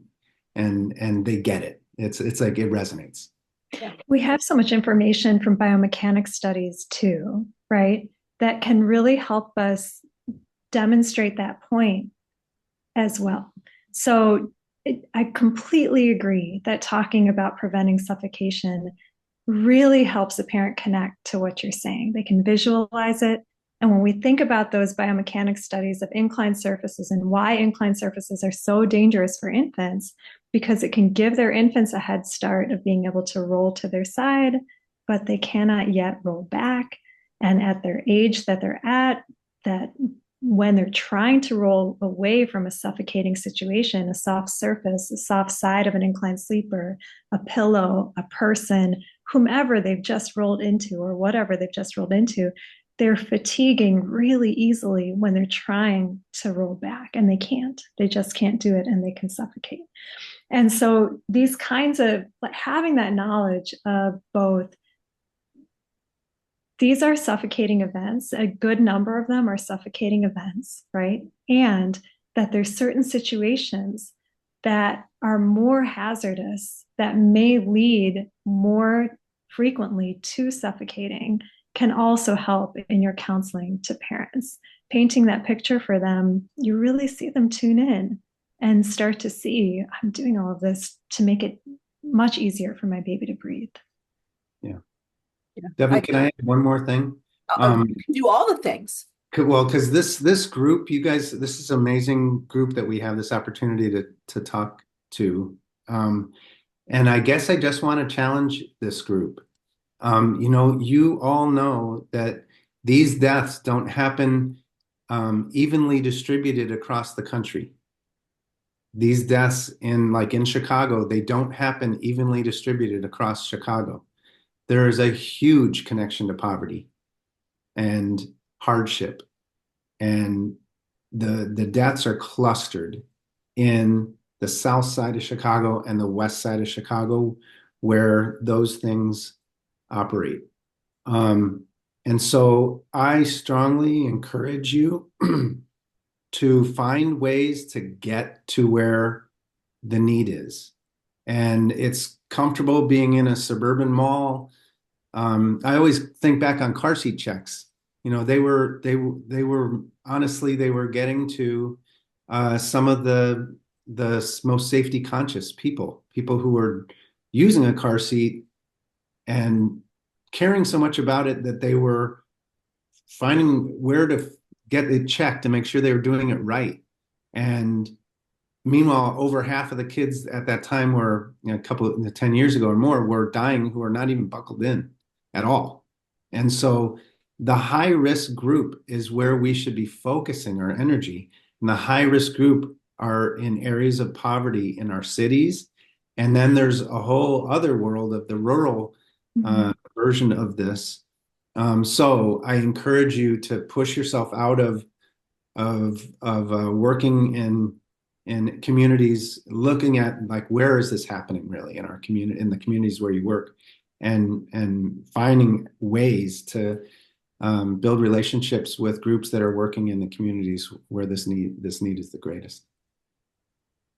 and they get it. It's like it resonates. We have so much information from biomechanics studies too, right? That can really help us demonstrate that point as well. So I completely agree that talking about preventing suffocation really helps a parent connect to what you're saying. They can visualize it. And when we think about those biomechanics studies of inclined surfaces and why inclined surfaces are so dangerous for infants, because it can give their infants a head start of being able to roll to their side, but they cannot yet roll back. And at their age that they're at, that when they're trying to roll away from a suffocating situation, a soft surface, a soft side of an inclined sleeper, a pillow, a person, whomever they've just rolled into or whatever they've just rolled into, they're fatiguing really easily when they're trying to roll back, and they can't. They just can't do it, and they can suffocate. And so these kinds of, like, having that knowledge of both, these are suffocating events, a good number of them are suffocating events, right? And that there's certain situations that are more hazardous, that may lead more frequently to suffocating, can also help in your counseling to parents. Painting that picture for them, you really see them tune in and start to see, I'm doing all of this to make it much easier for my baby to breathe. Yeah. Devon, can I add one more thing? You can do all the things. Well, because this group, you guys, this is an amazing group that we have this opportunity to talk to. And I guess I just want to challenge this group. You all know that these deaths don't happen evenly distributed across the country. These deaths in Chicago, they don't happen evenly distributed across Chicago. There is a huge connection to poverty and hardship, and the deaths are clustered in the south side of Chicago and the west side of Chicago where those things operate. And so I strongly encourage you to find ways to get to where the need is. And it's comfortable being in a suburban mall. I always think back on car seat checks. You know, they were honestly, they were getting to some of the most safety conscious people who were using a car seat and caring so much about it that they were finding where to get it checked to make sure they were doing it right. And meanwhile, over half of the kids at that time were, you know, 10 years ago or more, were dying who are not even buckled in at all. And so the high risk group is where we should be focusing our energy. And the high risk group are in areas of poverty in our cities. And then there's a whole other world of the rural version of this. So I encourage you to push yourself out of working in communities, looking at like, where is this happening really in our community, in the communities where you work, and finding ways to build relationships with groups that are working in the communities where this need is the greatest.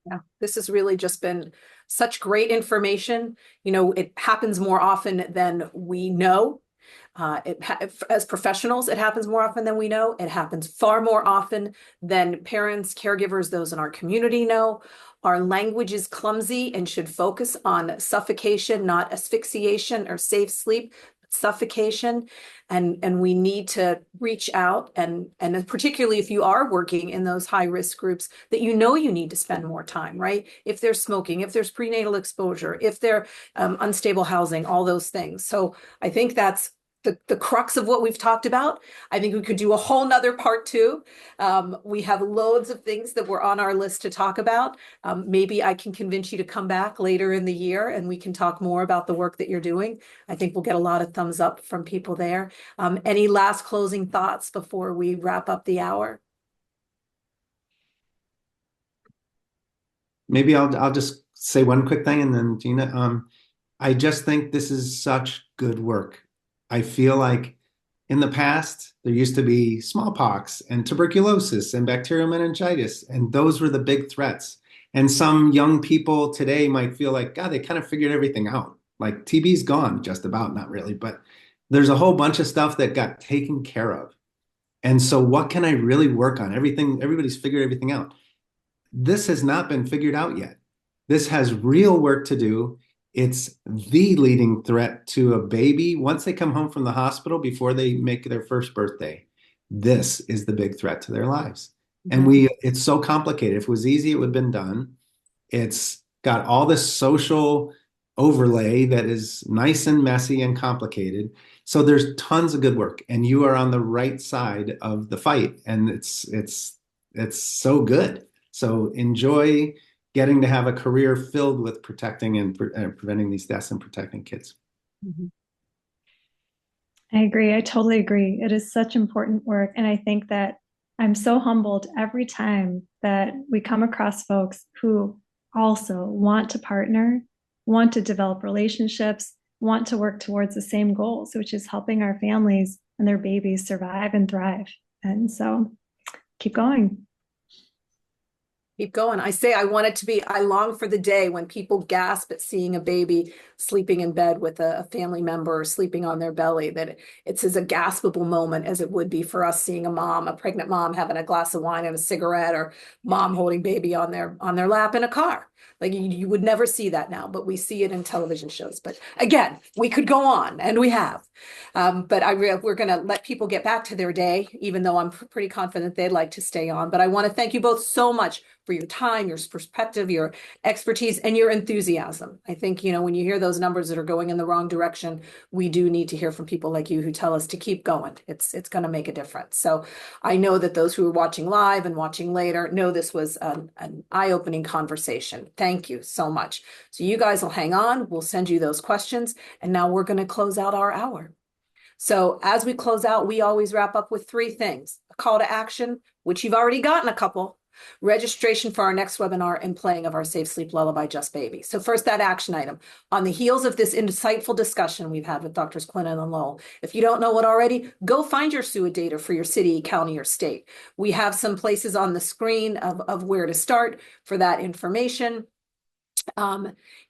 Yeah, this has really just been such great information. You know, it happens more often than we know. As professionals, it happens more often than we know. It happens far more often than parents, caregivers, those in our community know. Our language is clumsy and should focus on suffocation, not asphyxiation or safe sleep, but suffocation. And we need to reach out, and particularly if you are working in those high risk groups that you know you need to spend more time, right? If they're smoking, if there's prenatal exposure, if they're unstable housing, all those things. So I think that's the crux of what we've talked about. I think we could do a whole nother part two. We have loads of things that were on our list to talk about. Maybe I can convince you to come back later in the year and we can talk more about the work that you're doing. I think we'll get a lot of thumbs up from people there. Any last closing thoughts before we wrap up the hour? Maybe I'll just say one quick thing, and then Gina, I just think this is such good work. I feel like in the past, there used to be smallpox and tuberculosis and bacterial meningitis, and those were the big threats. And some young people today might feel like, God, they kind of figured everything out. Like TB's gone, just about, not really, but there's a whole bunch of stuff that got taken care of. And so what can I really work on? Everybody's figured everything out. This has not been figured out yet. This has real work to do. It's the leading threat to a baby once they come home from the hospital before they make their first birthday. This is the big threat to their lives. And it's so complicated. If it was easy, it would have been done. It's got all this social overlay that is nice and messy and complicated. So there's tons of good work, and you are on the right side of the fight, and it's so good. So enjoy getting to have a career filled with protecting and preventing these deaths and protecting kids. I agree. I totally agree. It is such important work. And I think that I'm so humbled every time that we come across folks who also want to partner, want to develop relationships, want to work towards the same goals, which is helping our families and their babies survive and thrive. And so keep going. Keep going. I say I long for the day when people gasp at seeing a baby sleeping in bed with a family member or sleeping on their belly, that it's as a gaspable moment as it would be for us seeing a pregnant mom having a glass of wine and a cigarette, or mom holding baby on their lap in a car. Like you would never see that now, but we see it in television shows. But again, we could go on, and we have. But we're going to let people get back to their day, even though I'm pretty confident they'd like to stay on. But I want to thank you both so much for your time, your perspective, your expertise, and your enthusiasm. I think, when you hear those numbers that are going in the wrong direction, we do need to hear from people like you who tell us to keep going. It's going to make a difference. So I know that those who are watching live and watching later know this was an eye-opening conversation. Thank you so much. So you guys will hang on. We'll send you those questions. And now we're going to close out our hour. So as we close out, we always wrap up with 3 things: a call to action, which you've already gotten a couple, registration for our next webinar, and playing of our Safe Sleep Lullaby Just Baby. So first, that action item. On the heels of this insightful discussion we've had with Drs. Quinlan and Lowell, if you don't know it already, go find your SUID data for your city, county, or state. We have some places on the screen of where to start for that information.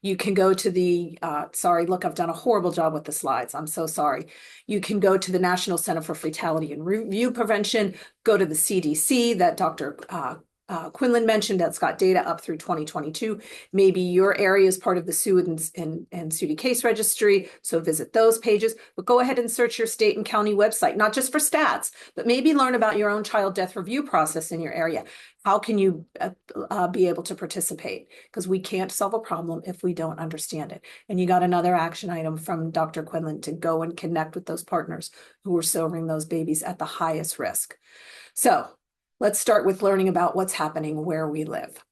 You can go to the, sorry, look, I've done a horrible job with the slides. I'm so sorry. You can go to the National Center for Fatality and Review Prevention, go to the CDC that Dr. Quinlan mentioned that's got data up through 2022. Maybe your area is part of the SUID and SUID case registry, so visit those pages. But go ahead and search your state and county website, not just for stats, but maybe learn about your own child death review process in your area. How can you be able to participate? Because we can't solve a problem if we don't understand it. And you got another action item from Dr. Quinlan to go and connect with those partners who are sobering those babies at the highest risk. So let's start with learning about what's happening where we live.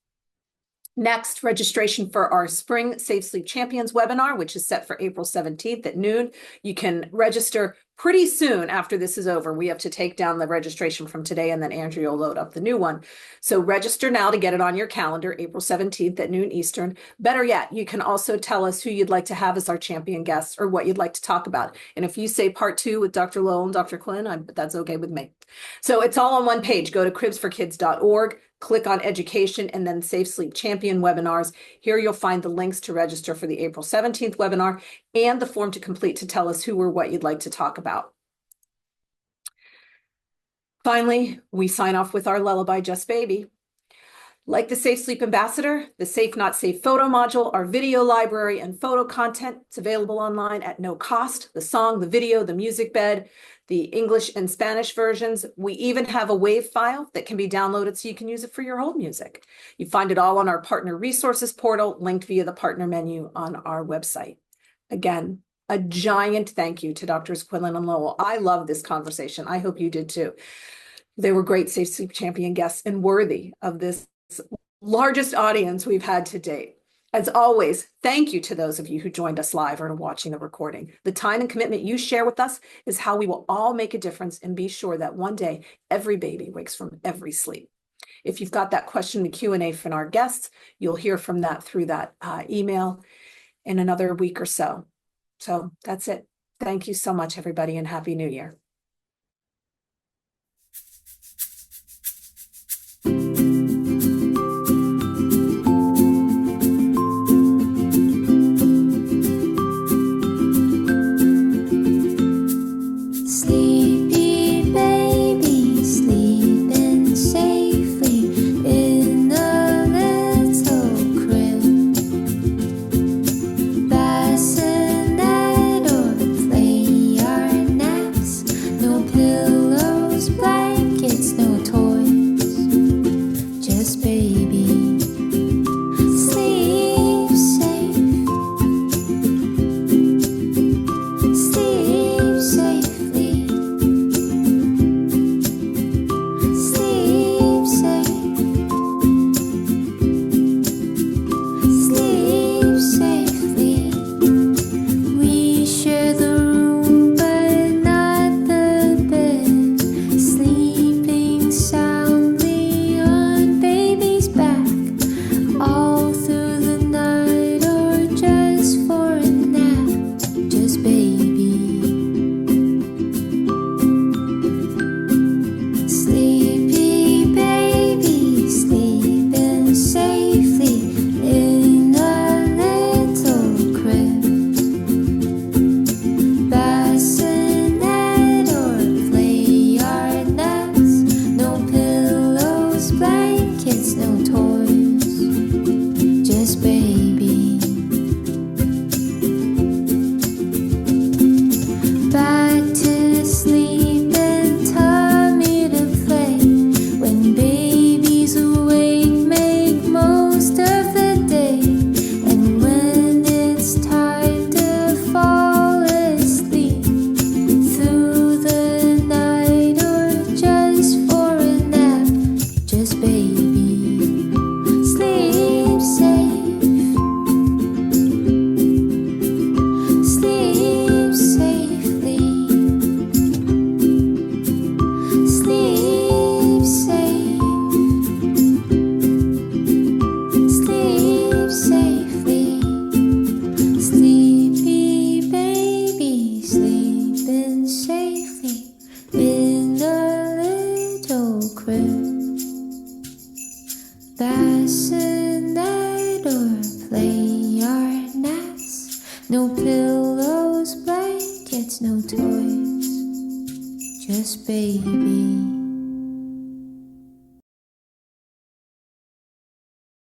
Next, registration for our Spring Safe Sleep Champions webinar, which is set for April 17th at noon. You can register pretty soon after this is over. We have to take down the registration from today, and then Andrea will load up the new one. So register now to get it on your calendar, April 17th at noon Eastern. Better yet, you can also tell us who you'd like to have as our champion guests or what you'd like to talk about. And if you say part 2 with Dr. Lowell and Dr. Quinn, that's okay with me. So it's all on one page. Go to cribsforkids.org. Click on education and then Safe Sleep Champion webinars. Here you'll find the links to register for the April 17th webinar and the form to complete to tell us who or what you'd like to talk about. Finally, we sign off with our Lullaby Just Baby. Like the Safe Sleep Ambassador, the Safe Not Safe photo module, our video library and photo content, it's available online at no cost. The song, the video, the music bed, the English and Spanish versions. We even have a WAV file that can be downloaded so you can use it for your hold music. You find it all on our partner resources portal, linked via the partner menu on our website. Again, a giant thank you to Drs. Quinlan and Lowell. I love this conversation. I hope you did too. They were great Safe Sleep Champion guests and worthy of this largest audience we've had to date. As always, thank you to those of you who joined us live or are watching the recording. The time and commitment you share with us is how we will all make a difference and be sure that one day every baby wakes from every sleep. If you've got that question in the Q&A from our guests, you'll hear from that through that email in another week or so. So that's it. Thank you so much, everybody, and Happy New Year. gets no toys, just baby.